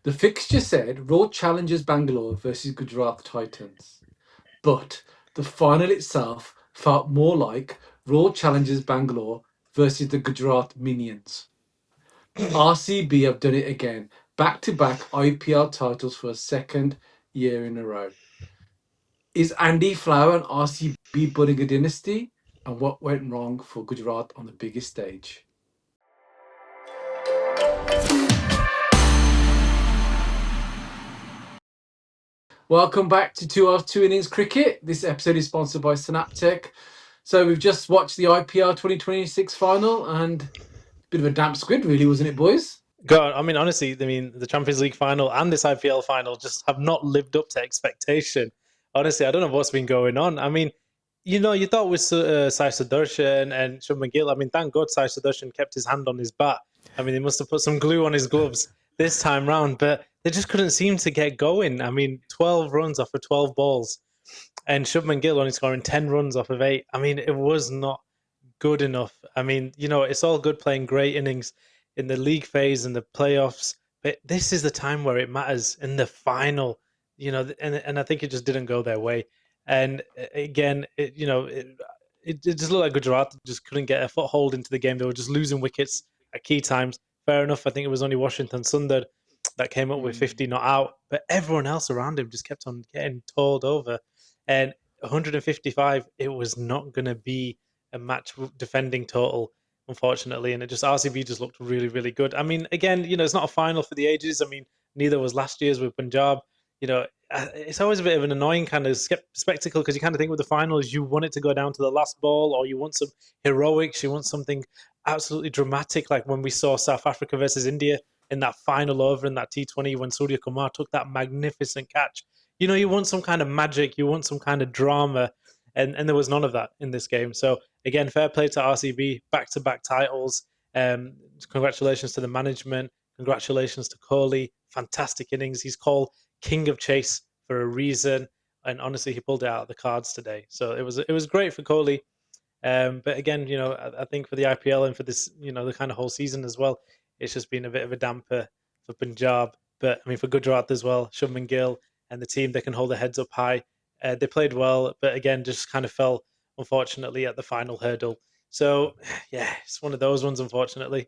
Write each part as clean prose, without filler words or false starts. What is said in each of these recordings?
The fixture said Royal Challengers Bangalore versus Gujarat Titans, but the final itself felt more like Royal Challengers Bangalore versus the Gujarat Minions. RCB have done it again, back-to-back IPL titles for a second year in a row. Is Andy Flower and RCB building a dynasty? And what went wrong for Gujarat on the biggest stage? Welcome back to 2 Hours 2 Innings Cricket. This episode is sponsored by Synaptech. So we've just watched the IPL 2026 final and a bit of a damp squid, really, wasn't it, boys? God, I mean, honestly, the Champions League final and this IPL final just have not lived up to expectation. Honestly, I don't know what's been going on. I mean, you thought with Sai Sudarshan and Shubman Gill, I mean, thank God Sai Sudarshan kept his hand on his bat. I mean, he must have put some glue on his gloves this time round, but they just couldn't seem to get going. I mean, 12 runs off of 12 balls, and Shubman Gill only scoring 10 runs off of 8. I mean, it was not good enough. I mean, it's all good playing great innings in the league phase and the playoffs, but this is the time where it matters in the final. And I think it just didn't go their way. And again, it just looked like Gujarat just couldn't get a foothold into the game. They were just losing wickets at key times. Fair enough. I think it was only Washington Sundar that came up with 50 not out, but everyone else around him just kept on getting told over. And 155, it was not going to be a match defending total, unfortunately, and it just RCB just looked really, really good. I mean, again, it's not a final for the ages. I mean, neither was last year's with Punjab. It's always a bit of an annoying kind of spectacle because you kind of think with the finals, you want it to go down to the last ball, or you want some heroics, you want something absolutely dramatic, like when we saw South Africa versus India in that final over in that T20 when Surya Kumar took that magnificent catch. You want some kind of magic, you want some kind of drama, and there was none of that in this game. So again, fair play to RCB, back-to-back titles. Congratulations to the management. Congratulations to Kohli. Fantastic innings. He's called King of Chase for a reason, and honestly, he pulled it out of the cards today. So it was great for Kohli. But again, I think for the IPL and for this, the kind of whole season as well, it's just been a bit of a damper for Punjab. But I mean, for Gujarat as well, Shubman Gill and the team, they can hold their heads up high. They played well, but again, just kind of fell, unfortunately, at the final hurdle. So, yeah, it's one of those ones, unfortunately.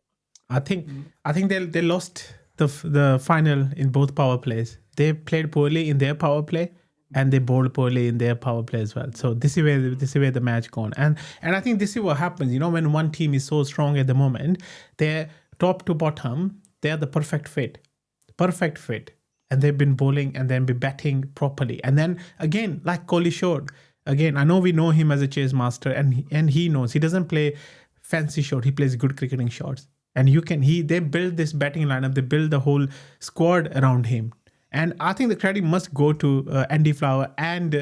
I think they lost the final in both power plays. They played poorly in their power play, and they bowled poorly in their power play as well. So this is where the match gone. And I think this is what happens. When one team is so strong at the moment, they're top to bottom, they're the perfect fit, and they've been bowling and then be batting properly. And then again, like Kohli showed, again, I know we know him as a chase master, and he knows he doesn't play fancy shot. He plays good cricketing shots. And they build this batting lineup, they build the whole squad around him. And I think the credit must go to Andy Flower and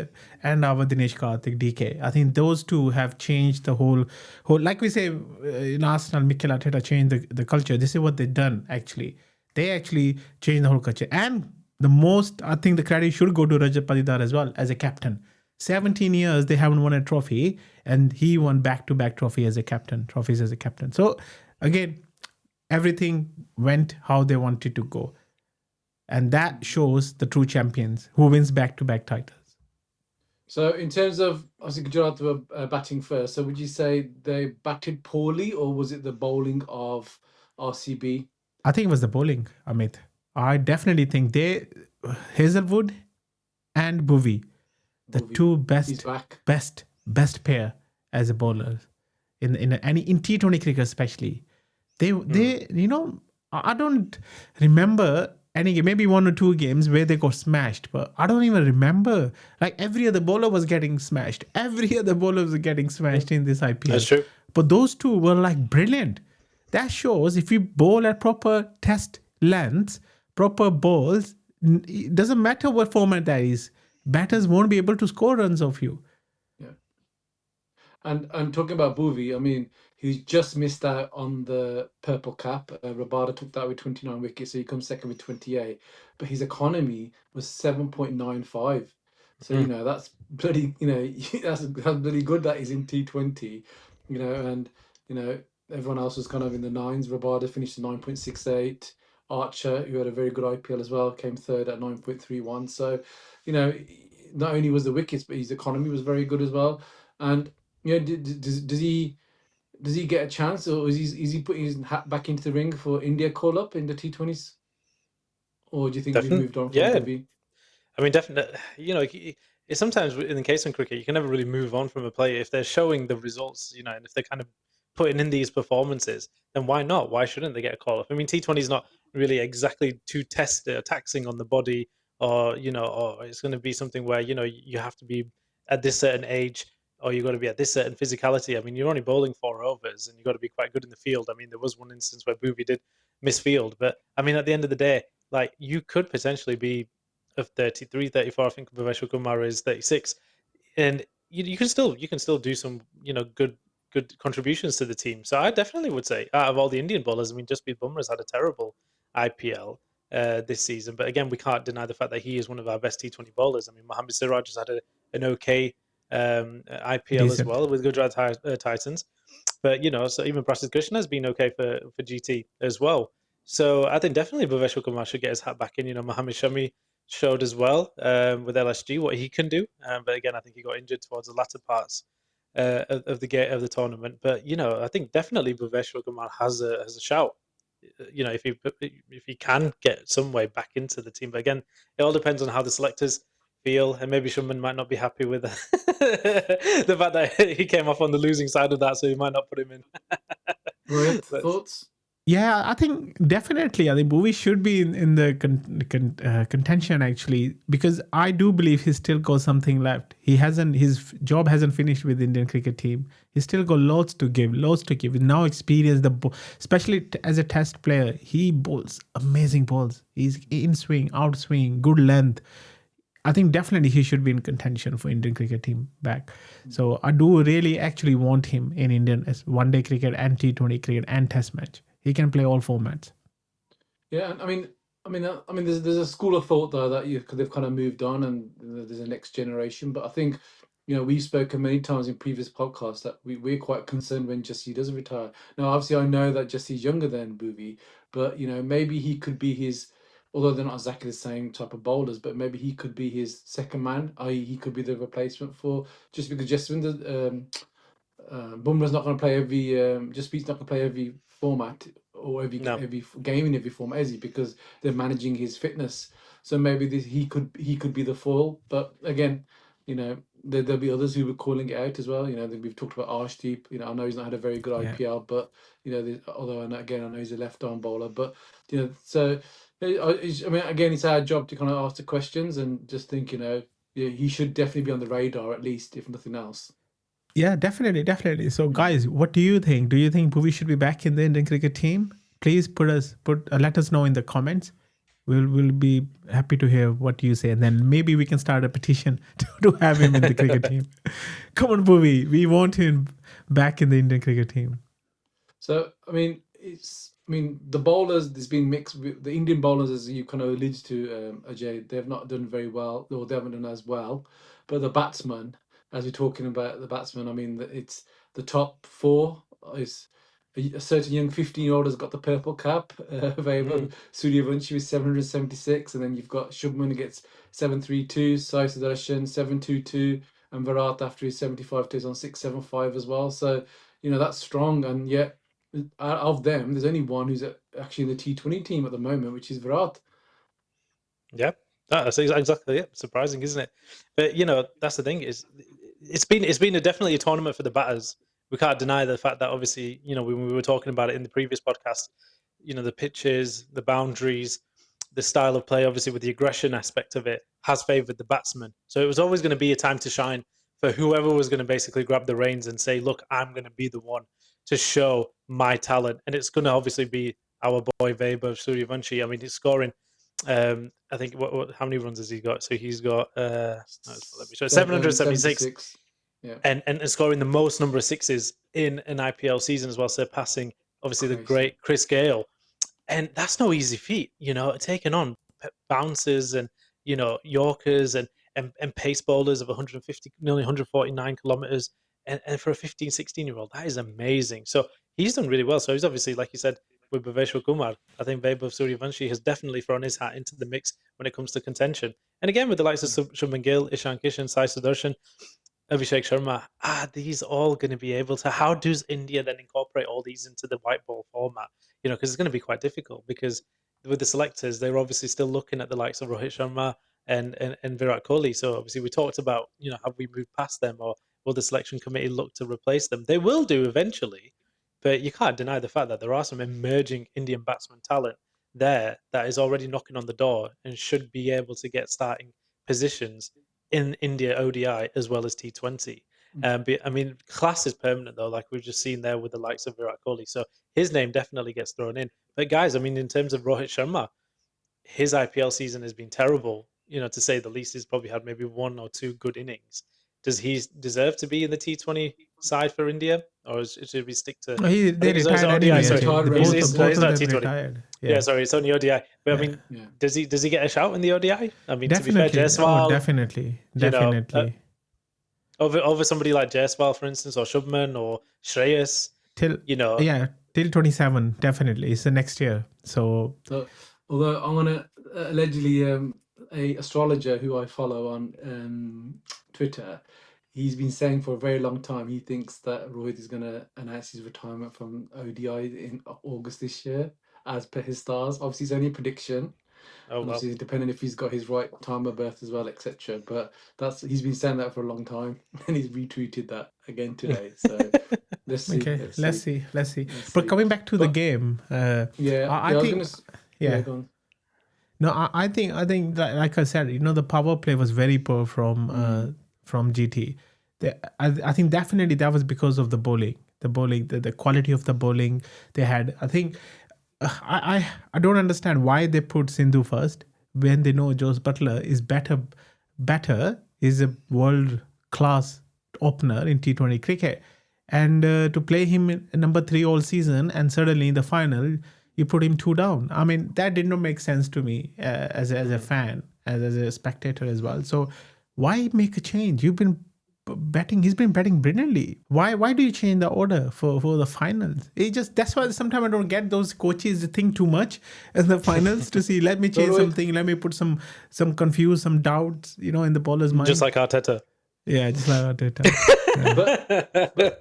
our Dinesh Karthik, DK. I think those two have changed the whole like we say in Arsenal, Mikel Arteta changed the culture. This is what they've done actually. They actually changed the whole culture. And I think the credit should go to Rajat Patidar as well as a captain. 17 years they haven't won a trophy, and he won back-to-back trophies as a captain. So again, everything went how they wanted to go. And that shows the true champions who wins back-to-back titles. So in terms of, obviously Gujarat were batting first, so would you say they batted poorly, or was it the bowling of RCB? I think it was the bowling, Amit. I definitely think Hazelwood and Bhuvi, the two best pair as a bowlers in T20 cricket especially. They I don't remember any game, maybe one or two games where they got smashed, but I don't even remember. Like every other bowler was getting smashed. In this IPL. That's true. But those two were like brilliant. That shows if you bowl at proper test lengths, proper balls, it doesn't matter what format that is, batters won't be able to score runs off you. Yeah. And talking about Bhuvi, I mean, he's just missed out on the purple cap. Rabada took that with 29 wickets, so he comes second with 28. But his economy was 7.95. So, that's bloody, that's bloody good that he's in T20, and, everyone else was kind of in the nines. Rabada finished at 9.68. Archer, who had a very good IPL as well, came third at 9.31. So, you know, not only was the wickets, but his economy was very good as well. And you know, does he get a chance, or is he putting his hat back into the ring for India call up in the T20s, or do you think we've Definitely, moved on from yeah. Bhuvi? I mean, definitely. It's sometimes in the case of cricket, you can never really move on from a player if they're showing the results. And if they're kind of putting in these performances, then why not? Why shouldn't they get a call up? I mean, T20 is not really exactly too taxing on the body, or it's going to be something where you have to be at this certain age, or you've got to be at this certain physicality. I mean, you're only bowling 4 overs, and you've got to be quite good in the field. I mean, there was one instance where Booby did miss field, but I mean, at the end of the day, like you could potentially be of 33, 34. I think Bhuvneshwar Kumar is 36, and you can still do some good contributions to the team. So I definitely would say out of all the Indian bowlers, I mean, Jasprit Bumrah's had a terrible IPL this season, but again, we can't deny the fact that he is one of our best T20 bowlers. I mean, Mohammad Siraj has had an okay IPL as Decent. well with Gujarat Titans, but so even Prasidh Krishna has been okay for GT as well. So I think definitely Bhuvneshwar Kumar should get his hat back in. Mohammad Shami showed as well with LSG what he can do, but again, I think he got injured towards the latter parts of the tournament. But I think definitely Bhuvneshwar Kumar has a shout. If he can get some way back into the team, but again, it all depends on how the selectors feel, and maybe Shuman might not be happy with the fact that he came off on the losing side of that, so he might not put him in. Rohit, But thoughts? Yeah, I think definitely. I think Bhuvi should be in the contention actually, because I do believe he still got something left. His job hasn't finished with the Indian cricket team. He's still got lots to give. With now experience, especially as a test player, he bowls amazing balls. He's in swing, out swing, good length. I think definitely he should be in contention for Indian cricket team back. So I do really actually want him in Indian as one day cricket and T20 cricket and test match. He can play all formats. Yeah, I mean, there's a school of thought though that they've kind of moved on, and there's a next generation. But I think, we've spoken many times in previous podcasts that we're quite concerned when Jesse does retire. Now, obviously, I know that Jesse's younger than Booby, but maybe he could be his. Although they're not exactly the same type of bowlers, but maybe he could be his second man. I.e., he could be the replacement for just because Jesse Bumrah's not going to play every. Jasprit's not going to play every format or no, every game in every format, is he? Because they're managing his fitness. So maybe he could be the foil. But again, there'll be others who were calling it out as well. We've talked about Arshdeep. I know he's not had a very good Yeah. IPL, but although I know he's a left arm bowler, but so. I mean, again, it's our job to kind of ask the questions and just think, he should definitely be on the radar at least, if nothing else. Yeah, definitely. So, guys, what do you think? Do you think Bhuvi should be back in the Indian cricket team? Please let us know in the comments. We'll be happy to hear what you say, and then maybe we can start a petition to have him in the cricket team. Come on, Bhuvi, we want him back in the Indian cricket team. So the bowlers. There's been mixed. The Indian bowlers, as you kind of alluded to, Ajay, they've not done very well, or they haven't done as well. But the batsmen, as we're talking about the batsmen, I mean, it's the top four is a certain young 15-year-old has got the purple cap. Vaibhav Suryavanshi with 776, and then you've got Shubman who gets 732, Sai Sudarshan 722, and Virat after his 75 is on 675 as well. So that's strong, and yet out of them, there's only one who's actually in the T20 team at the moment, which is Virat. Yeah, that's exactly it. Surprising, isn't it? But that's the thing is, it's been definitely a tournament for the batters. We can't deny the fact that obviously when we were talking about it in the previous podcast, the pitches, the boundaries, the style of play, obviously with the aggression aspect of it, has favoured the batsman. So it was always going to be a time to shine for whoever was going to basically grab the reins and say, "Look, I'm going to be the one to show my talent," and it's going to obviously be our boy Vaibhav Suryavanshi. I mean, he's scoring. I think how many runs has he got? So he's got 776, Yeah, and scoring the most number of sixes in an IPL season as well, surpassing obviously the great Chris Gale. And that's no easy feat, taking on bouncers and Yorkers and pace bowlers of 150, nearly 149 kilometers, and for a 15, 16-year-old, that is amazing. So he's done really well. So he's obviously, like you said, with Bhuvneshwar Kumar. I think Vaibhav Suryavanshi has definitely thrown his hat into the mix when it comes to contention. And again, with the likes of Shubman Gill, Ishan Kishan, Sai Sudarshan, Abhishek Sharma, these all going to be able to. How does India then incorporate all these into the white ball format? Because it's going to be quite difficult. Because with the selectors, they're obviously still looking at the likes of Rohit Sharma and Virat Kohli. So obviously, we talked about have we moved past them, or will the selection committee look to replace them? They will do eventually, but you can't deny the fact that there are some emerging Indian batsman talent there that is already knocking on the door and should be able to get starting positions in India ODI as well as T20. But, I mean, class is permanent though, like we've just seen there with the likes of Virat Kohli. So his name definitely gets thrown in. But guys, I mean, in terms of Rohit Sharma, his IPL season has been terrible, to say the least. He's probably had maybe one or two good innings. Does he deserve to be in the T20 side for India, or should we stick to? They I think it's retired ODI. anyway. Sorry, Retired Both already. of he's not them T20. retired. Yeah, sorry, it's only ODI. But I mean, Yeah. does he get a shout in the ODI? I mean, to be fair, Definitely. Jaiswal, Definitely. you know, Definitely. over somebody like Jaiswal, for instance, or Shubman or Shreyas, till 27, definitely. It's the next year. So although I'm gonna allegedly a astrologer who I follow on Twitter, he's been saying for a very long time he thinks that Rohit is gonna announce his retirement from ODI in August this year, as per his stars. Obviously, it's only a prediction. oh And well. obviously, depending if he's got his right time of birth as well, etc. But he's been saying that for a long time, and he's retweeted that again today. So let's see. okay, let's see. Let's But see. coming back to the But- game, I think. Go on. No, I think that, like I said, the power play was very poor from GT. I think definitely that was because of the bowling. The quality of the bowling they had. I think I don't understand why they put Sindhu first when they know Joe Butler is better, is a world class opener in T20 cricket, and to play him in number 3 all season, and suddenly in the final you put him 2 down. I mean, that did not make sense to me as a fan, as a spectator as well. So why make a change? You've been betting. He's been betting brilliantly. Why do you change the order for the finals? That's why sometimes I don't get those coaches to think too much in the finals to see. Let me change something. Let me put some confuse, some doubts, in the bowler's mind. Just like Arteta. Yeah, just like Arteta.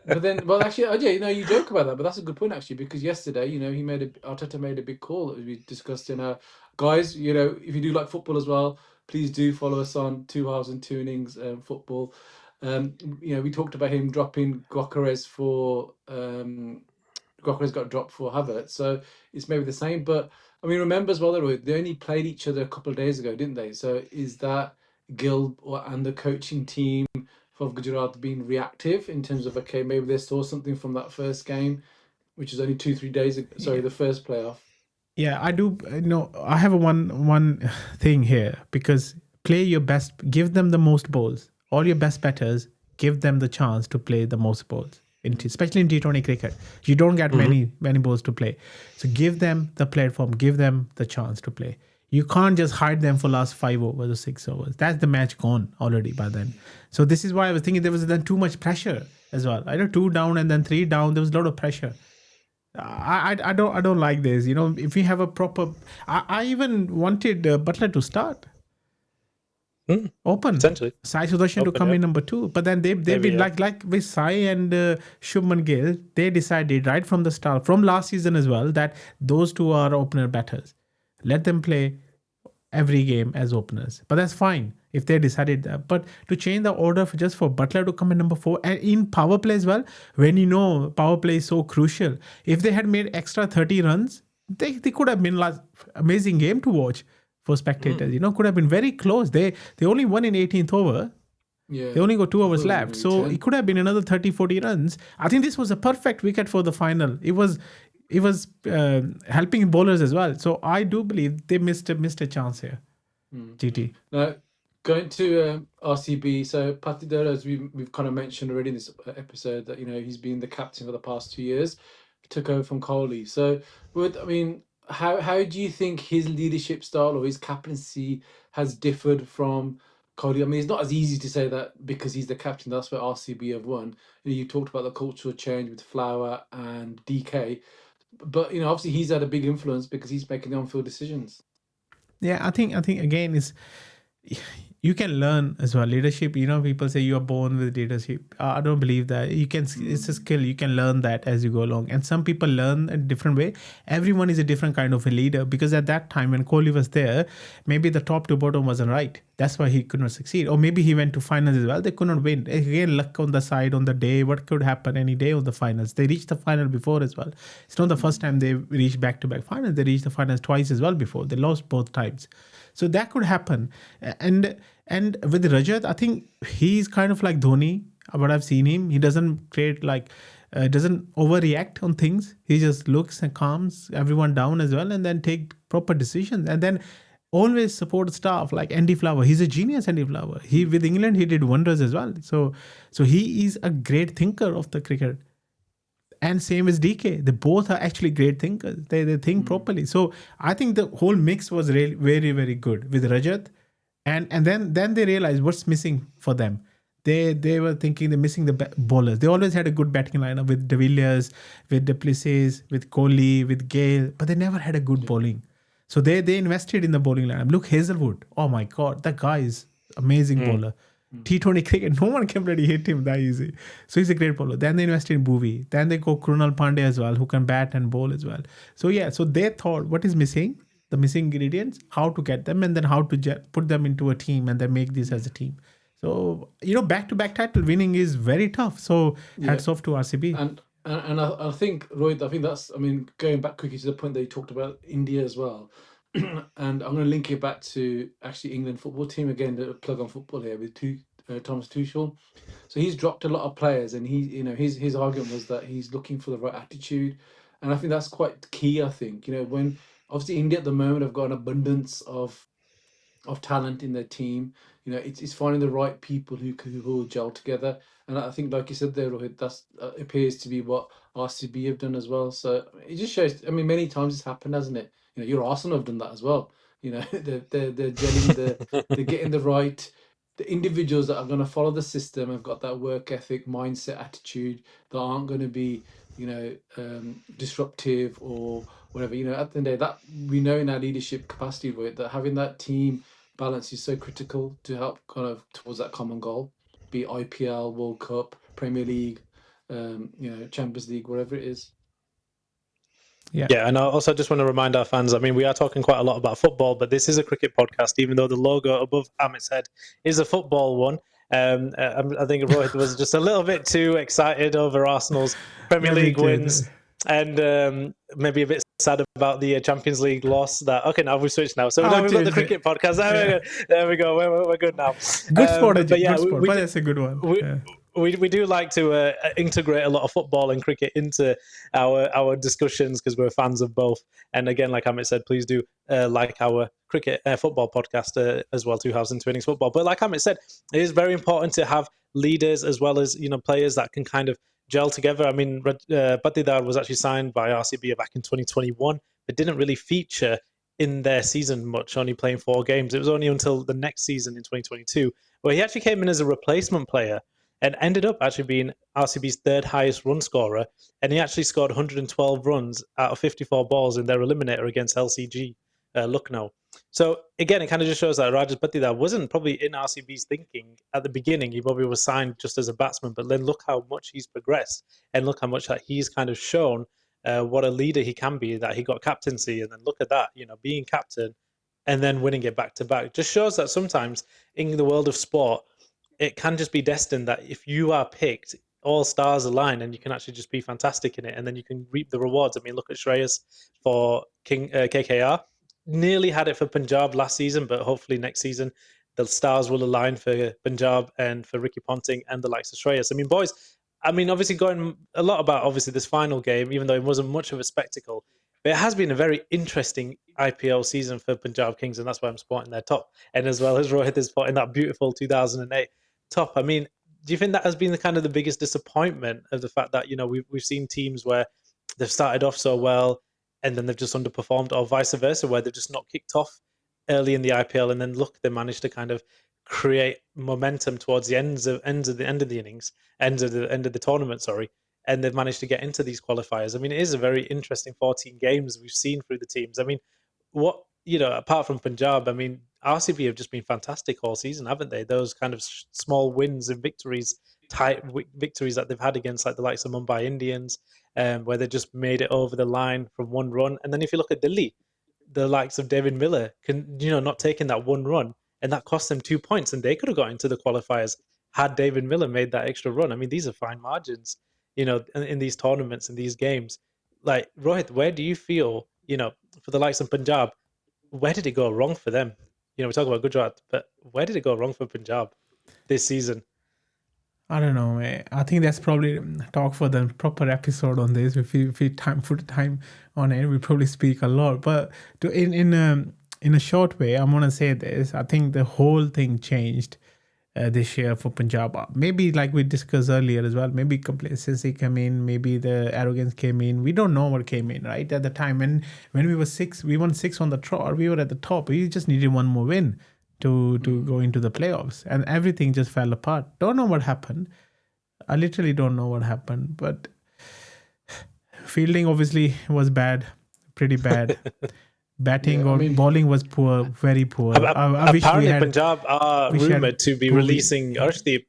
But then, actually, Ajay, you joke about that, but that's a good point actually, because yesterday, Arteta made a big call that we discussed in our guys. If you do like football as well, please do follow us on 2 Halves and 2 Innings football. We talked about him dropping Gyökeres for Gyökeres got dropped for Havertz, so it's maybe the same. But I mean, remember as well that they only played each other a couple of days ago, didn't they? So is that Gill and the coaching team of Gujarat being reactive in terms of maybe they saw something from that first game, which is only 2-3 days ago? Sorry, the first playoff. Yeah, I do. I have one thing here, because play your best, give them the most balls. All your best batters, give them the chance to play the most balls, especially in T20 cricket. You don't get many balls to play. So give them the platform, give them the chance to play. You can't just hide them for last 5 overs or 6 overs. That's the match gone already by then. So this is why I was thinking there was then too much pressure as well. I know 2 down and then 3 down. There was a lot of pressure. I don't like this. If we have a proper, I even wanted Butler to start. Open. Essentially. Sai Sudarshan to come in number 2. But then they've been like with Sai and Shubman Gill, they decided right from the start, from last season as well, that those 2 are opener batters. Let them play every game as openers. But that's fine if they decided that. But to change the order just for Butler to come in number 4, and in power play as well, when power play is so crucial, if they had made extra 30 runs, they could have been amazing game to watch for spectators. Could have been very close. They only won in 18th over. Yeah. They only got 2 overs left. So it could have been another 30-40 runs. I think this was a perfect wicket for the final. It was helping bowlers as well. So I do believe they missed a chance here. GT. Now, going to RCB, so Patidar, as we've kind of mentioned already in this episode, that he's been the captain for the past 2 years, took over from Kohli. So, how do you think his leadership style or his captaincy has differed from Kohli? I mean, it's not as easy to say that because he's the captain, that's where RCB have won. You talked about the cultural change with Flower and DK. but obviously he's had a big influence because he's making the on-field decisions. Yeah, I think again is you can learn as well leadership. People say you are born with leadership. I don't believe that. It's a skill. You can learn that as you go along, and some people learn a different way. Everyone is a different kind of a leader, because at that time when Kohli was there, maybe the top to bottom wasn't right. That's why he could not succeed. Or maybe he went to finals as well, they could not win. Again, luck on the side on the day. What could happen any day on the finals? They reached the final before as well. It's not the first time they reached back-to-back finals. They reached the finals twice as well before. They lost both times. So that could happen. And with Rajat, I think he's kind of like Dhoni. What I've seen him, he doesn't create doesn't overreact on things. He just looks and calms everyone down as well, and then take proper decisions. And then always support staff like Andy Flower. He's a genius, Andy Flower. With England, he did wonders as well. So he is a great thinker of the cricket. And same as DK. They both are actually great thinkers. They think properly. So I think the whole mix was really very, very good with Rajat. And then they realized what's missing for them. They were thinking they're missing the bowlers. They always had a good batting lineup with De Villiers, with Du Plessis, with Kohli, with Gale, but they never had a good bowling. So they invested in the bowling lineup. Look, Hazelwood. Oh my God, that guy is amazing bowler. T20 cricket, no one can really hit him that easy. So he's a great bowler. Then they invested in Bhuvi. Then they go Krunal Pandey as well, who can bat and bowl as well. So yeah, so they thought what is missing, the missing ingredients, how to get them, and then how to put them into a team and then make this as a team. So, back-to-back title winning is very tough. So hats off to RCB. And I think, Rohit, that's, going back quickly to the point that you talked about India as well. And I'm going to link it back to actually England football team again, the plug on football here with Thomas Tuchel. So he's dropped a lot of players, and his argument was that he's looking for the right attitude, and I think that's quite key. I think when obviously India at the moment have got an abundance of talent in their team. It's finding the right people who will gel together, and I think, like you said there, Rohit, that appears to be what RCB have done as well. So it just shows. Many times it's happened, hasn't it? Your Arsenal have done that as well. They're gelling, they're getting the individuals that are going to follow the system, have got that work ethic, mindset, attitude, that aren't going to be disruptive or whatever. At the end of the day, that we know in our leadership capacity, Rohit, that having that team balance is so critical to help kind of towards that common goal, be it IPL, World Cup, Premier League, Champions League, whatever it is. Yeah, and I also just want to remind our fans, we are talking quite a lot about football, but this is a cricket podcast, even though the logo above Amit's head is a football one. I think Rohit was just a little bit too excited over Arsenal's Premier League wins, and maybe a bit sad about the Champions League loss. Okay, now we've switched now. So now we've got the cricket podcast. There we go. We're good now. Good sport, but that's a good one. We do like to integrate a lot of football and cricket into our discussions because we're fans of both. And again, like Amit said, please do like our cricket football podcast as well, 2000 Innings Football. But like Amit said, it is very important to have leaders as well as players that can kind of gel together. Patidar was actually signed by RCB back in 2021, but didn't really feature in their season much, only playing 4 games. It was only until the next season in 2022 where he actually came in as a replacement player and ended up actually being RCB's 3rd highest run scorer. And he actually scored 112 runs out of 54 balls in their eliminator against LCG Lucknow. So again, it kind of just shows that Rajat Patidar wasn't probably in RCB's thinking at the beginning. He probably was signed just as a batsman, but then look how much he's progressed and look how much that he's kind of shown what a leader he can be, that he got captaincy. And then look at that, being captain and then winning it back to back. Just shows that sometimes in the world of sport, it can just be destined that if you are picked, all stars align and you can actually just be fantastic in it, and then you can reap the rewards. Look at Shreyas for KKR. Nearly had it for Punjab last season, but hopefully next season the stars will align for Punjab and for Ricky Ponting and the likes of Shreyas. Boys, obviously going a lot about this final game, even though it wasn't much of a spectacle, but it has been a very interesting IPL season for Punjab Kings, and that's why I'm supporting their top. And as well as Rohit is supporting that beautiful 2008 top. Do you think that has been the biggest disappointment of the fact that we've seen teams where they've started off so well and then they've just underperformed, or vice versa, where they've just not kicked off early in the IPL and then they managed to kind of create momentum towards the end of the tournament, and they've managed to get into these qualifiers. I mean, it is a very interesting 14 games we've seen through the teams. I mean, what, apart from Punjab, I mean, RCB have just been fantastic all season, haven't they? Those kind of small wins and victories, tight victories that they've had against like the likes of Mumbai Indians, where they just made it over the line from one run. And then if you look at Delhi, the likes of David Miller not taking that one run, and that cost them 2 points, and they could have got into the qualifiers had David Miller made that extra run. I mean, these are fine margins, in these tournaments and these games. Like, Rohit, where do you feel, for the likes of Punjab, where did it go wrong for them? We talk about Gujarat, but where did it go wrong for Punjab this season? I don't know, man. I think that's probably talk for the proper episode on this. If we put time on it, we probably speak a lot. But in a short way, I'm gonna say this. I think the whole thing changed this year for Punjab. Maybe like we discussed earlier as well. Maybe complacency came in. Maybe the arrogance came in. We don't know what came in right at the time. And when we won 6 on the trot. We were at the top. We just needed one more win to go into the playoffs, and everything just fell apart. Don't know what happened. I literally don't know what happened, but fielding obviously was bad, pretty bad. Batting or bowling was poor, very poor. I wish apparently we had, Punjab are rumored to be releasing Arshdeep.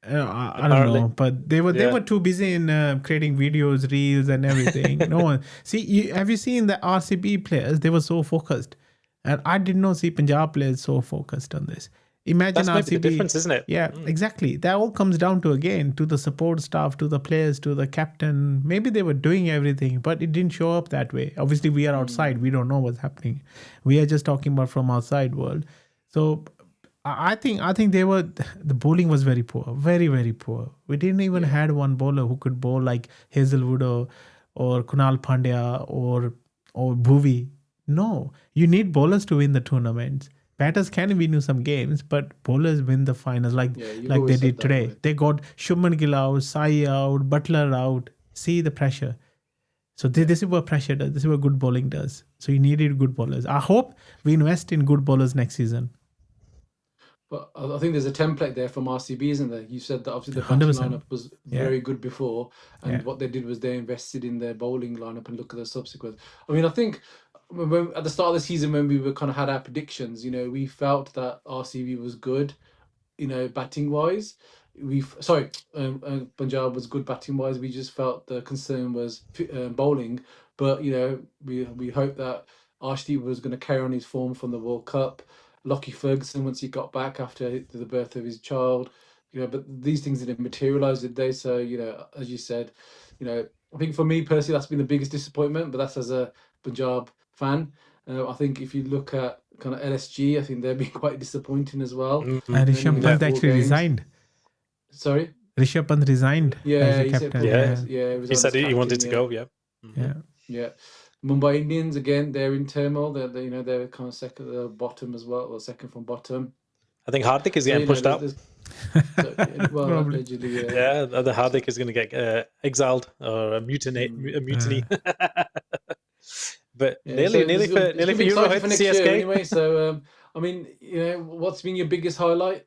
I don't know, but they were too busy in creating videos, reels, and everything. No one have you seen the RCB players? They were so focused. And I did not see Punjab players so focused on this. Imagine that's RCB. Maybe the difference, isn't it? Yeah, exactly. That all comes down to the support staff, to the players, to the captain. Maybe they were doing everything, but it didn't show up that way. Obviously, we are outside. We don't know what's happening. We are just talking about from outside world. So I think the bowling was very poor, very, very poor. We didn't even had one bowler who could bowl like Hazelwood or Kunal Pandya or Bhuvi. No, you need bowlers to win the tournaments. Batters can win you some games, but bowlers win the finals like they did today. Way. They got Shubman Gill out, Sai out, Butler out. See the pressure. So this is what pressure does. This is what good bowling does. So you needed good bowlers. I hope we invest in good bowlers next season. But I think there's a template there from RCB, isn't there? You said that obviously the 100%. batting lineup was very good before, and what they did was they invested in their bowling lineup, and look at the subsequent. I mean, I think at the start of the season when we were kind of had our predictions, we felt that RCB was good, batting wise. Punjab was good batting wise. We just felt the concern was bowling, but we hope that Arshdeep was going to carry on his form from the World Cup. Lockie Ferguson, once he got back after the birth of his child, but these things didn't materialise, did they? So, as you said, I think for me personally, that's been the biggest disappointment, but that's as a Punjab fan. I think if you look at kind of LSG, I think they've been quite disappointing as well. Mm-hmm. And Rishabh Pant actually resigned. Sorry? Rishabh Pant resigned as the captain. He said he wanted to go, Yeah. Mumbai Indians, again, they're in turmoil. They're kind of second at the bottom as well, or second from bottom. I think Hardik is getting pushed out. Allegedly, the Hardik is going to get exiled or a mutiny. But nearly for you, Rohit, for next CSK. year anyway. So, I mean, what's been your biggest highlight,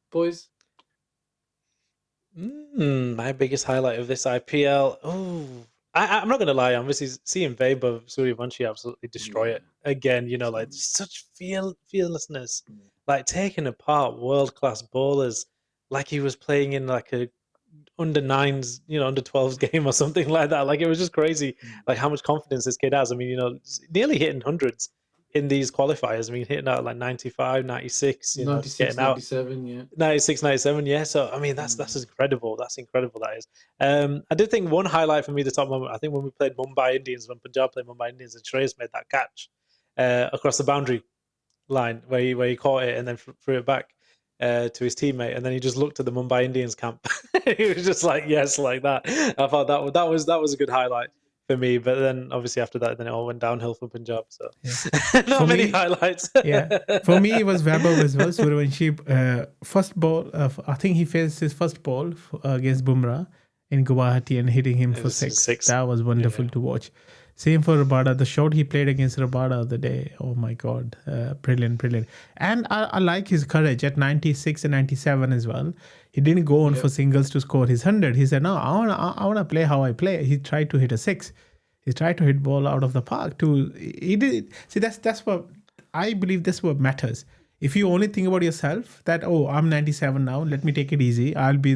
boys? My biggest highlight of this IPL. I'm not going to lie. Obviously, seeing Vaibhav Suryavanshi absolutely destroy it again. Like such fearlessness, like taking apart world-class bowlers, like he was playing in like a under 9s, under 12s game or something like that. Like it was just crazy, like how much confidence this kid has. I mean, nearly hitting hundreds in these qualifiers. I mean, hitting out like 95, 96, 96, getting out 97, yeah. 96, 97, yeah. So, I mean, that's incredible. That's incredible, that is. I did think one highlight for me, the top moment, I think when we played Mumbai Indians, when Punjab played Mumbai Indians, and Shreyas made that catch across the boundary line where he caught it and then threw it back to his teammate, and then he just looked at the Mumbai Indians camp. He was just like, yes, like that. I thought that was a good highlight for me, but then obviously after that, then it all went downhill for Punjab. So not many highlights. For me, it was Vaibhav as well. Suryavanshi, first ball, I think he faced his first ball against Bumrah in Guwahati and hitting him for six. That was wonderful to watch. Same for Rabada. The shot he played against Rabada the day. Oh my God. Brilliant. And I like his courage at 96 and 97 as well. He didn't go on for singles to score his 100. He said, no, I want to play how I play. He tried to hit a 6. He tried to hit ball out of the park. He did. See, that's what I believe. That's what matters. If you only think about yourself, that, oh, I'm 97 now, let me take it easy. I'll be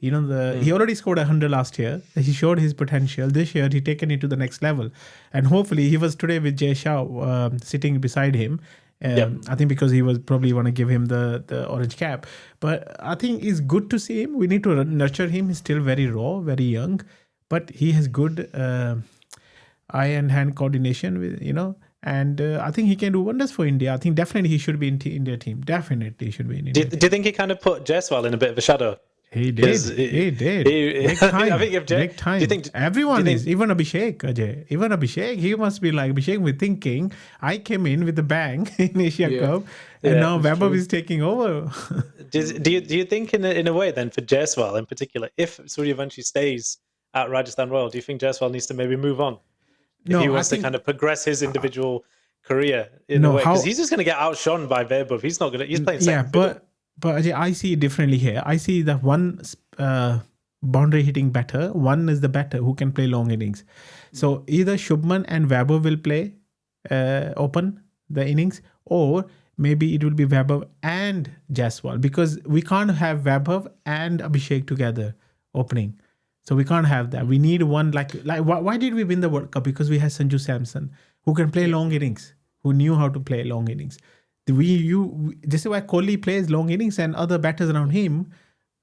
he already scored 100 last year. He showed his potential. This year, he taken it to the next level. And hopefully, he was today with Jay Shah sitting beside him. I think because he was probably want to give him the orange cap. But I think it's good to see him. We need to nurture him. He's still very raw, very young. But he has good eye and hand coordination with, and I think he can do wonders for India. I think definitely he should be in India team. Definitely he should be in India. Do you think he kind of put Jaiswal in a bit of a shadow? He did. He did. Big time. I think if Big time. Do you think everyone is? Even Abhishek, Ajay. Even Abhishek, he must be like, Abhishek was thinking, I came in with the bang in Asia Cup, and now Vaibhav is taking over. Do you think in a way then for Jaiswal in particular, if Suryavanshi stays at Rajasthan Royal, do you think Jaiswal needs to maybe move on? If he wants to kind of progress his individual career in a way, because he's just going to get outshone by Vaibhav. He's not going to. He's playing second fiddle. But Ajay, I see it differently here. I see that one boundary hitting batter, one is the batter who can play long innings. So either Shubman and Vaibhav will play open the innings, or maybe it will be Vaibhav and Jaiswal, because we can't have Vaibhav and Abhishek together opening. So we can't have that. We need one like why did we win the World Cup? Because we had Sanju Samson who can play long innings, who knew how to play long innings. This is why Kohli plays long innings and other batters around him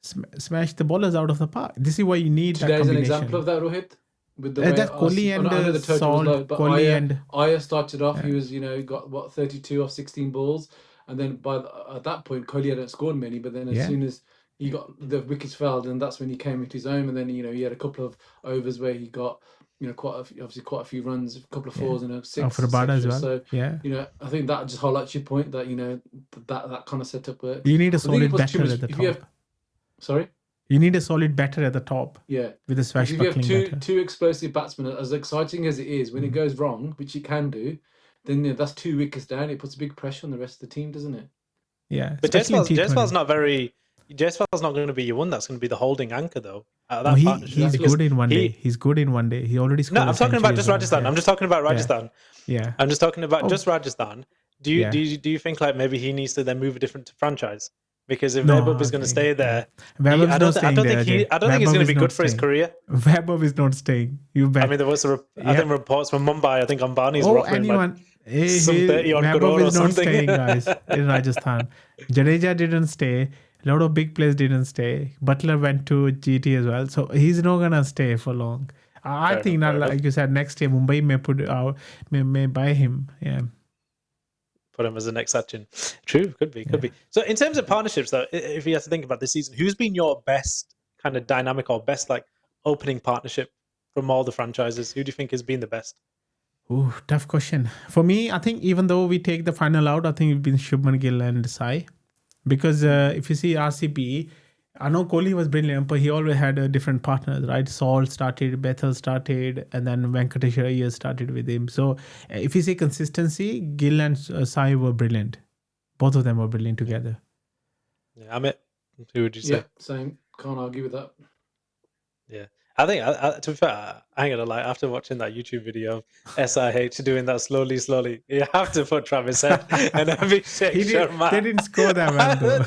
smash the ballers out of the park. This is why you need that combination. Today's an example of that, Rohit. With the way that's Kohli and Salt. Kohli and Iyer started off. He was, got 32 off 16 balls, and then at that point Kohli hadn't scored many. But then as soon as he got the wickets fell, and that's when he came into his own. And then he had a couple of overs where he got quite a few runs, a couple of fours and a 6 for Rabada as well. So I think that just highlights your point that that kind of setup works. You need a solid batter at the top. Sorry. You need a solid batter at the top. Yeah. With a swashbuckling batter. If you have batter. two explosive batsmen, as exciting as it is, when it goes wrong, which it can do, then that's 2 wickets down. It puts a big pressure on the rest of the team, doesn't it? Yeah. But Jaiswal's not going to be your one that's going to be the holding anchor, though. He's good in one day. He's good in one day. He already scored. No, I'm talking about just Rajasthan. I'm just talking about Rajasthan. Yeah. I'm just talking about just Rajasthan. Do you think like maybe he needs to then move a different franchise? Because if Vaibhav is going to stay there, I don't think he's going to be good for his career. Vaibhav is not staying. You bet. I mean, there was I think reports from Mumbai. I think Ambani's offering some 30 odd crore Vaibhav or is not something. staying, guys, in Rajasthan. Jadeja didn't stay. A lot of big players didn't stay. Butler went to GT as well, so he's not gonna stay for long. I think now, like you said, next year Mumbai may buy him. Yeah. Put him as the next Sachin. True, could be. So in terms of partnerships, though, if you have to think about this season, who's been your best kind of dynamic or best like opening partnership from all the franchises? Who do you think has been the best? Ooh, tough question. For me, I think even though we take the final out, I think it's been Shubman Gill and Sai. Because if you see RCB, I know Kohli was brilliant, but he always had different partners, right? Salt started, Bethel started, and then Venkatesh Iyer started with him. So if you see consistency, Gill and Sai were brilliant. Both of them were brilliant together. Yeah, Amit, who would you say? Yeah, same. Can't argue with that. Yeah. I think, to be fair, I ain't gonna lie, after watching that YouTube video of SIH doing that slowly, you have to put Travis Head and Abhishek Sharma. They didn't score that well, though.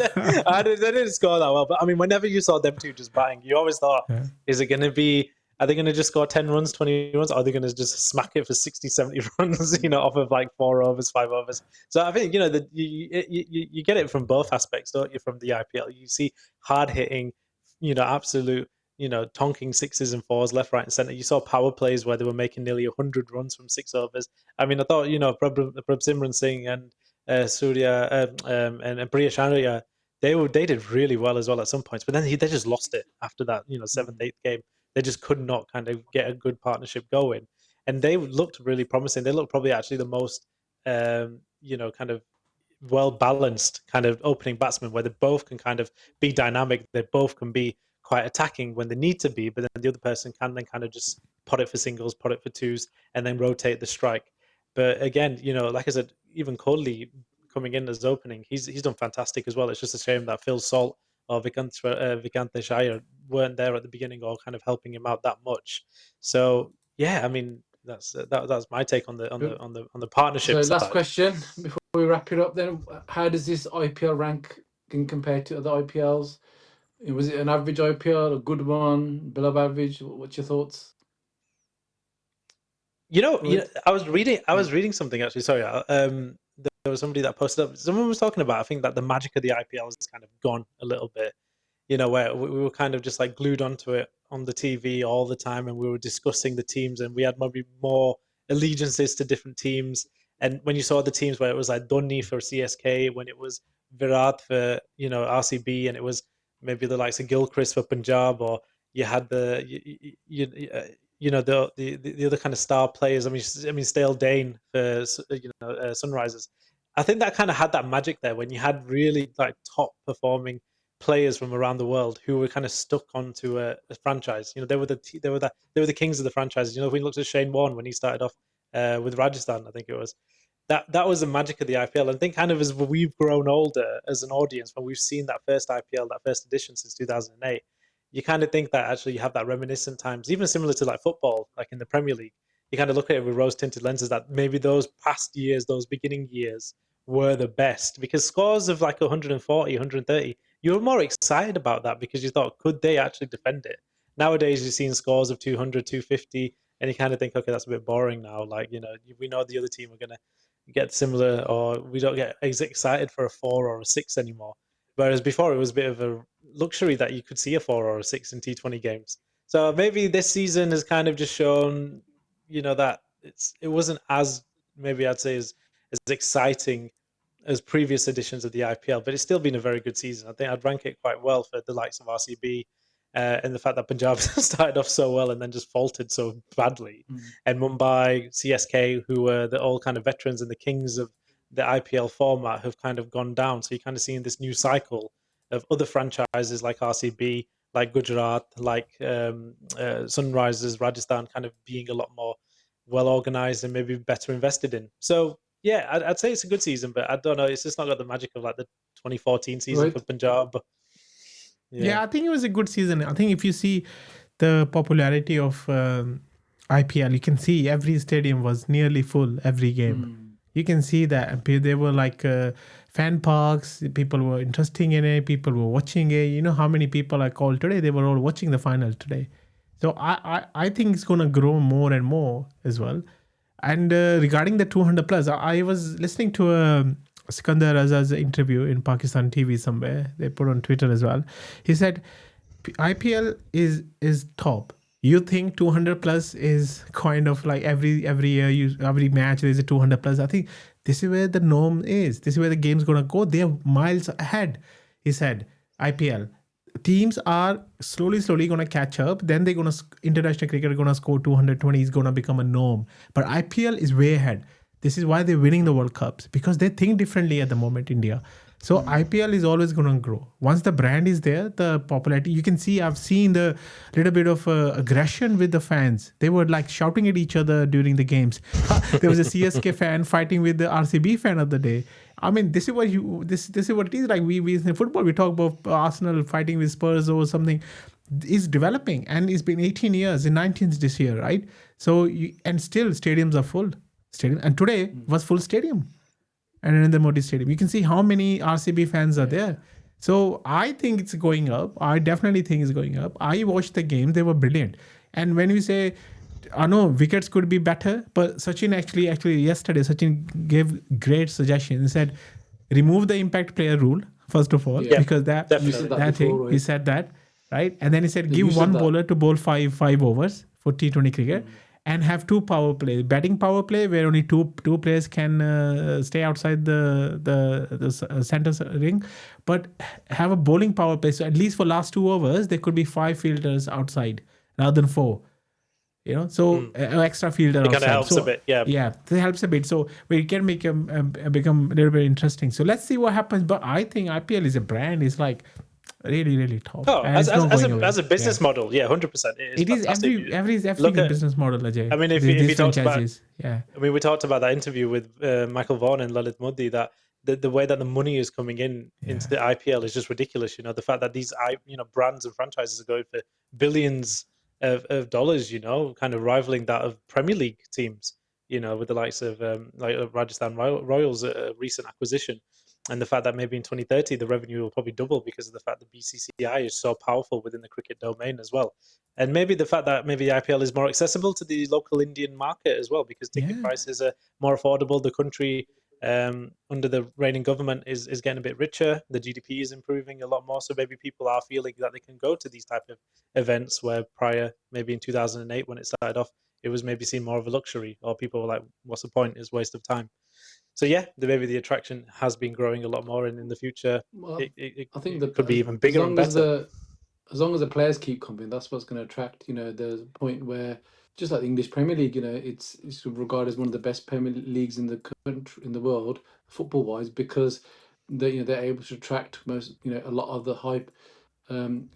They didn't score that well, but I mean, whenever you saw them two just batting, you always thought, is it going to be, are they going to just score 10 runs, 20 runs, or are they going to just smack it for 60, 70 runs, off of like 4 overs, 5 overs? So I think, you get it from both aspects, don't you, from the IPL? You see hard hitting, absolute, tonking 6s and 4s left, right, and centre. You saw power plays where they were making nearly 100 runs from 6 overs. I mean, I thought, Prabh Singh and Surya and Priya Shanria, they did really well as well at some points. But then they just lost it after that, 7th, 8th game. They just could not kind of get a good partnership going. And they looked really promising. They looked probably actually the most, kind of well-balanced kind of opening batsmen where they both can kind of be dynamic. They both can be quite attacking when they need to be, but then the other person can then kind of just pot it for singles, pot it for twos, and then rotate the strike. But again, like I said, even Kohli coming in as opening, he's done fantastic as well. It's just a shame that Phil Salt or Vikant Shire weren't there at the beginning or kind of helping him out that much. So yeah, I mean that's my take on the partnership So last side. question before we wrap it up. Then, how does this IPL rank compare to other IPLs? Was it an average IPL, a good one, below average? What's your thoughts? I was reading something actually. Sorry, there was somebody that posted up. Someone was talking about, I think, that the magic of the IPL has kind of gone a little bit. Where we were kind of just like glued onto it on the TV all the time, and we were discussing the teams, and we had maybe more allegiances to different teams. And when you saw the teams where it was like Dhoni for CSK, when it was Virat for RCB, and it was maybe the likes of Gilchrist for Punjab, or you had the other kind of star players. I mean, Stale Dane for Sunrisers. I think that kind of had that magic there when you had really like top performing players from around the world who were kind of stuck onto a franchise. They were the kings of the franchises. When you looked at Shane Warne when he started off with Rajasthan, I think it was. That was the magic of the IPL. And I think kind of as we've grown older as an audience, when we've seen that first IPL, that first edition since 2008, you kind of think that actually you have that reminiscent times, even similar to like football, like in the Premier League. You kind of look at it with rose-tinted lenses that maybe those past years, those beginning years were the best, because scores of like 140, 130, you were more excited about that because you thought, could they actually defend it? Nowadays, you're seeing scores of 200, 250, and you kind of think, okay, that's a bit boring now. Like, we know the other team are going to get similar, or we don't get as excited for a 4 or a 6 anymore. Whereas before, it was a bit of a luxury that you could see a 4 or a 6 in T20 games. So maybe this season has kind of just shown, that it wasn't as, maybe I'd say, as exciting as previous editions of the IPL, but it's still been a very good season. I think I'd rank it quite well for the likes of RCB, and the fact that Punjab started off so well and then just faltered so badly, and Mumbai, CSK, who were all kind of veterans and the kings of the IPL format, have kind of gone down. So you're kind of seeing this new cycle of other franchises like RCB, like Gujarat, like Sunrisers, Rajasthan, kind of being a lot more well organized and maybe better invested in. So yeah, I'd say it's a good season, but I don't know. It's just not got the magic of like the 2014 season for Punjab. Yeah, I think it was a good season. I think if you see the popularity of IPL, you can see every stadium was nearly full every game. You can see that they were like fan parks. People were interested in it. People were watching it. You know how many people I called today? They were all watching the final today. So I think it's going to grow more and more as well. And regarding the 200 plus, I was listening to Sikandar Raza's interview in Pakistan TV somewhere. They put on Twitter as well. He said, IPL is top. You think 200 plus is kind of like every year, every match there's a 200 plus. I think this is where the norm is. This is where the game's going to go. They're miles ahead. He said, IPL. Teams are slowly going to catch up. Then they're going to, international cricket are going to score 220 is going to become a norm. But IPL is way ahead. This is why they're winning the World Cups, because they think differently at the moment, India. So IPL is always going to grow. Once the brand is there, the popularity, you can see, I've seen the little bit of aggression with the fans. They were like shouting at each other during the games. There was a CSK fan fighting with the RCB fan of the day. I mean, this is what this is what it is like. We in football, we talk about Arsenal fighting with Spurs or something. It's developing, and it's been 18 years, in 19th this year, right? So, and still stadiums are full. And today was full stadium. And in the Modi Stadium, you can see how many RCB fans are there. So I think it's going up. I definitely think it's going up. I watched the game; they were brilliant. And when we say, I know wickets could be better, but Sachin actually yesterday Sachin gave great suggestions. He said, remove the impact player rule first of all, because that thing he said that, right? And then he said, give one bowler to bowl five overs for T20 cricket. And have 2 power plays, batting power play where only two players can stay outside the center ring, but have a bowling power play. So at least for last 2 overs, there could be 5 fielders outside rather than 4. So extra fielder outside. It kind of helps a bit, yeah. It helps a bit. So we can make become a little bit interesting. So let's see what happens. But I think IPL is a brand. It's like really, really tough, Oh, and it's not going away. as a business Yeah. model, yeah, 100%. It is It is fantastic. everything a business model, Ajay. I mean, if These you talked about, franchises, yeah, I mean, we talked about that interview with Michael Vaughan and Lalit Modi, that the way that the money is coming into the IPL is just ridiculous. You know, the fact that these brands and franchises are going for billions of dollars. You know, kind of rivaling that of Premier League teams. You know, with the likes of Rajasthan Royals, a recent acquisition, and the fact that maybe in 2030 the revenue will probably double because of the fact that BCCI is so powerful within the cricket domain as well. And maybe the fact that maybe IPL is more accessible to the local Indian market as well, because ticket yeah. prices are more affordable. The country under the reigning government is getting a bit richer. The GDP is improving a lot more, so maybe people are feeling that they can go to these type of events where prior, maybe in 2008 when it started off, it was maybe seen more of a luxury, or people were like, "What's the point? It's a waste of time." So yeah, maybe the attraction has been growing a lot more, and in the future, Well, I think it that could be even as bigger and long as better. the players keep coming, that's what's going to attract. You know, there's a point where just like the English Premier League, you know, it's regarded as one of the best Premier Leagues in the country, in the world, football wise, because they're able to attract a lot of the hype,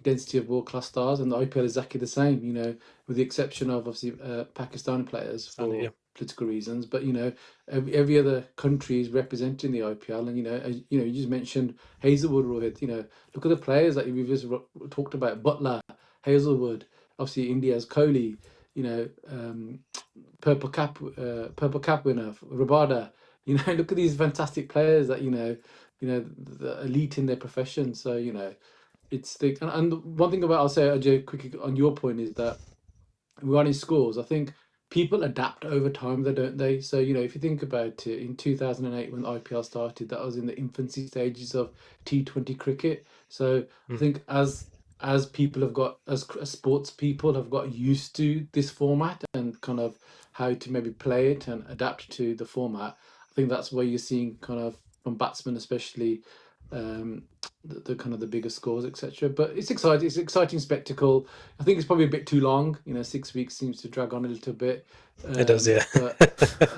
density of world class stars, and the IPL is exactly the same. You know, with the exception of obviously Pakistani players Yeah. for political reasons, but you know, every other country is representing the IPL, and you just mentioned Hazelwood, Rohit. You know, look at the players that we've just talked about: Butler, Hazelwood, obviously India's Kohli. You know, purple cap winner, Rabada. You know, look at these fantastic players that the elite in their profession. So you know, it's the and one thing about I'll say, Ajay, quickly on your point is that regarding scores, I think people adapt over time, though, don't they? So you know, if you think about it, in 2008 when IPL started, that was in the infancy stages of T20 cricket. So I think as people have got as sports people have got used to this format and kind of how to maybe play it and adapt to the format, I think that's where you're seeing kind of from batsmen especially, um the kind of the bigger scores, etc. But it's exciting. It's an exciting spectacle. I think it's probably a bit too long. You know, 6 weeks seems to drag on a little bit. It does, yeah. But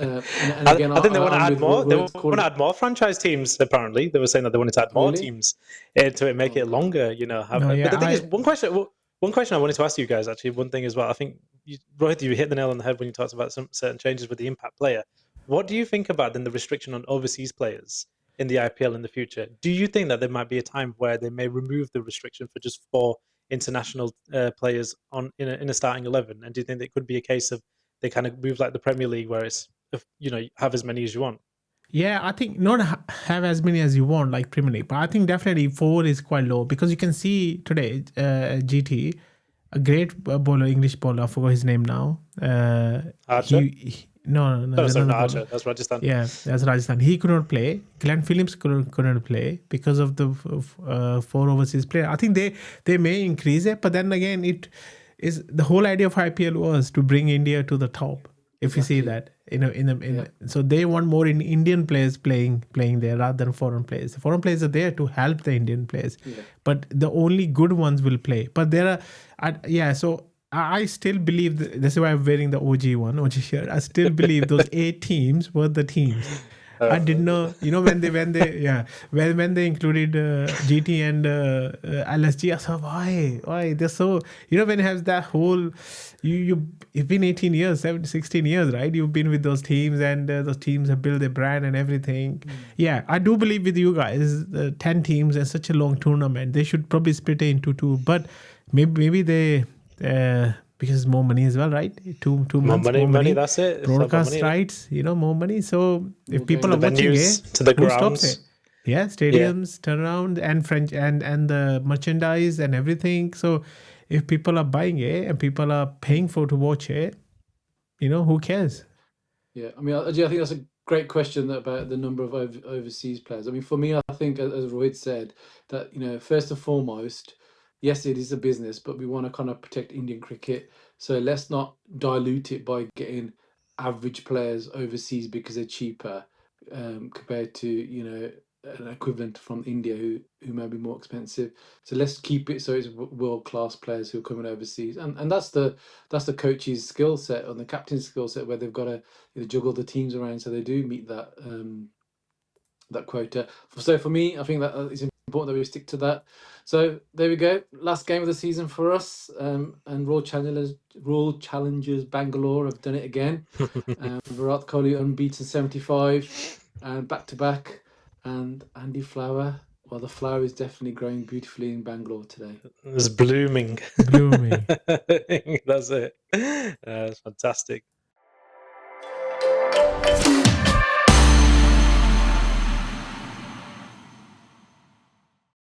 and again, I think they want to I'm add with more. They want Rohit's call. to add more franchise teams. Apparently, they were saying that they wanted to add more Really? teams to make Oh it God. longer. You know, No, but yeah, the thing is, one question I wanted to ask you guys actually. One thing as well. I think Rohit, you hit the nail on the head when you talked about some certain changes with the impact player. What do you think about then the restriction on overseas players in the IPL in the future? Do you think that there might be a time where they may remove the restriction for just 4 international players in a starting 11? And do you think it could be a case of they kind of move like the Premier League, where it's have as many as you want? yeah. I think not have as many as you want like Premier League, but I think definitely 4 is quite low because you can see today GT, a great bowler, English bowler. I forgot his name now. Archer? No, No, there's sorry, another not bowler. Archer. That's Rajasthan. Yeah, that's Rajasthan. He could not play. Glenn Phillips couldn't play because of the 4 overseas players. I think they may increase it, but then again, it is the whole idea of IPL was to bring India to the top. If you see Exactly. that, so they want more Indian players playing there rather than foreign players. The foreign players are there to help the Indian players, Yeah. but the only good ones will play. But there are, so I still believe that's why I'm wearing the OG shirt. I still believe those 8 teams were the teams. I didn't know, when they included GT and LSG. I thought, why they're so, when it has that whole, you've been 18 years, 17, 16 years, right? You've been with those teams, and those teams have built their brand and everything. Yeah, I do believe with you guys, 10 teams and such a long tournament, they should probably split it into 2. But maybe they. Because more money as well, right? 2 months more money. That's it. It's all about Broadcast money. rights, more money. So if More people To are the watching venues, it, to the who stops it? grounds. Yeah, Yeah. stadiums, turnaround, and French and the merchandise and everything. So if people are buying it and people are paying to watch it, who cares? Yeah, I mean, Ajay, I think that's a great question about the number of overseas players. I mean, for me, I think, as Rohit said, that first and foremost, yes, it is a business, but we want to kind of protect Indian cricket. So let's not dilute it by getting average players overseas because they're cheaper, compared to an equivalent from India who may be more expensive. So let's keep it so it's world class players who are coming overseas, and that's the coach's skill set and the captain's skill set where they've got to juggle the teams around so they do meet that quota. So for me, I think that is important that we stick to that. So there we go. Last game of the season for us. And Royal Challengers Bangalore have done it again. Virat Kohli unbeaten 75 and back to back. And Andy Flower. Well, the flower is definitely growing beautifully in Bangalore today. It's blooming. Blooming. That's it. It's fantastic.